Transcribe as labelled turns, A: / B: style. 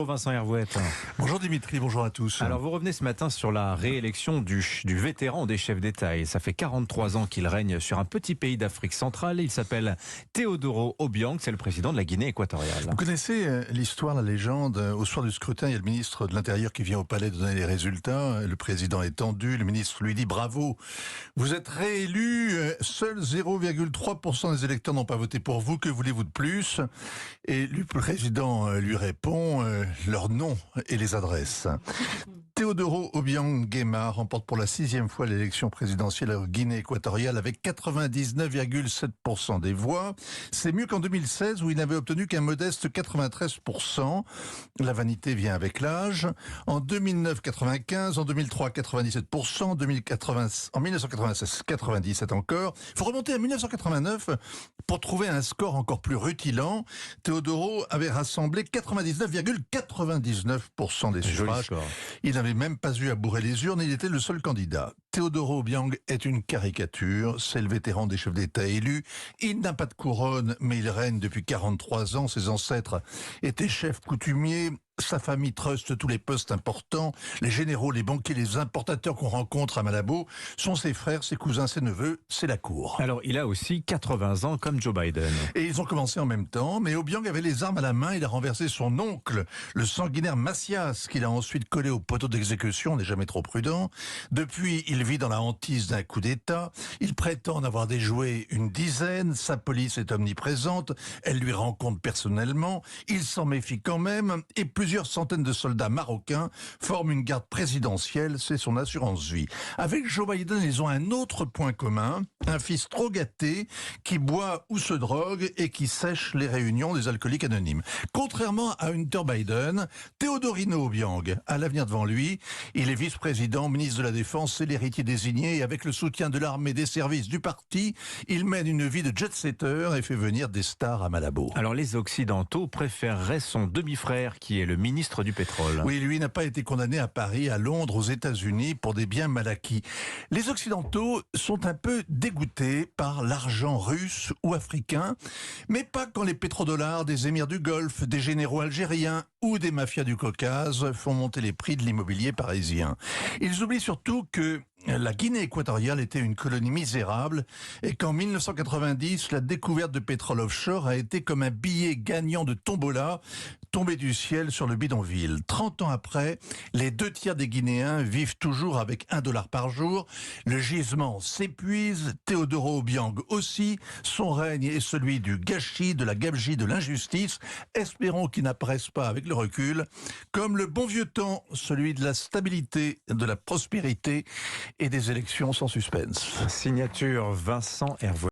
A: Vincent Hervouette.
B: Bonjour Dimitri, bonjour à tous.
A: Alors vous revenez ce matin sur la réélection du vétéran des chefs d'État. Et ça fait 43 ans qu'il règne sur un petit pays d'Afrique centrale. Il s'appelle Teodoro Obiang, c'est le président de la Guinée équatoriale.
B: Vous connaissez l'histoire, la légende. Au soir du scrutin, il y a le ministre de l'Intérieur qui vient au palais donner les résultats. Le président est tendu, le ministre lui dit bravo. Vous êtes réélu, seuls 0,3% des électeurs n'ont pas voté pour vous, que voulez-vous de plus? Et le président lui répond leur nom et les adresses. Teodoro Obiang Nguema remporte pour la 6e fois l'élection présidentielle en Guinée équatoriale avec 99,7% des voix. C'est mieux qu'en 2016 où il n'avait obtenu qu'un modeste 93%. La vanité vient avec l'âge. En 2009, 95, en 2003, 97%, en 1996, 97 encore. Il faut remonter à 1989 pour trouver un score encore plus rutilant. Teodoro avait rassemblé 99,99% des suffrages. Il n'avait même pas eu à bourrer les urnes, il était le seul candidat. Teodoro Obiang est une caricature, c'est le vétéran des chefs d'État élus. Il n'a pas de couronne, mais il règne depuis 43 ans. Ses ancêtres étaient chefs coutumiers. Sa famille truste tous les postes importants. Les généraux, les banquiers, les importateurs qu'on rencontre à Malabo sont ses frères, ses cousins, ses neveux. C'est la cour.
A: Alors, il a aussi 80 ans comme Joe Biden.
B: Et ils ont commencé en même temps, mais Obiang avait les armes à la main. Il a renversé son oncle, le sanguinaire Macias, qu'il a ensuite collé au poteau d'exécution. On n'est jamais trop prudent. Depuis, il vit dans la hantise d'un coup d'État. Il prétend en avoir déjoué une dizaine. Sa police est omniprésente. Elle lui rend compte personnellement. Il s'en méfie quand même. Et plusieurs centaines de soldats marocains forment une garde présidentielle, c'est son assurance vie. Avec Joe Biden, ils ont un autre point commun, un fils trop gâté qui boit ou se drogue et qui sèche les réunions des alcooliques anonymes. Contrairement à Hunter Biden, Teodorino Obiang a l'avenir devant lui. Il est vice-président, ministre de la Défense, c'est l'héritier désigné et avec le soutien de l'armée, des services, du parti, il mène une vie de jet-setter et fait venir des stars à Malabo.
A: Alors les Occidentaux préféreraient son demi-frère qui est le ministre du pétrole.
B: Oui, lui n'a pas été condamné à Paris, à Londres, aux États-Unis pour des biens mal acquis. Les Occidentaux sont un peu dégoûtés par l'argent russe ou africain, mais pas quand les pétrodollars des émirs du Golfe, des généraux algériens ou des mafias du Caucase font monter les prix de l'immobilier parisien. Ils oublient surtout que la Guinée équatoriale était une colonie misérable et qu'en 1990, la découverte de pétrole offshore a été comme un billet gagnant de tombola tombé du ciel sur le bidonville. 30 ans après, les 2 tiers des Guinéens vivent toujours avec $1 par jour. Le gisement s'épuise, Teodoro Obiang aussi. Son règne est celui du gâchis, de la gabegie, de l'injustice. Espérons qu'il n'apparaisse pas avec le recul, comme le bon vieux temps, celui de la stabilité, de la prospérité et des élections sans suspense.
A: Signature Vincent Hervouette.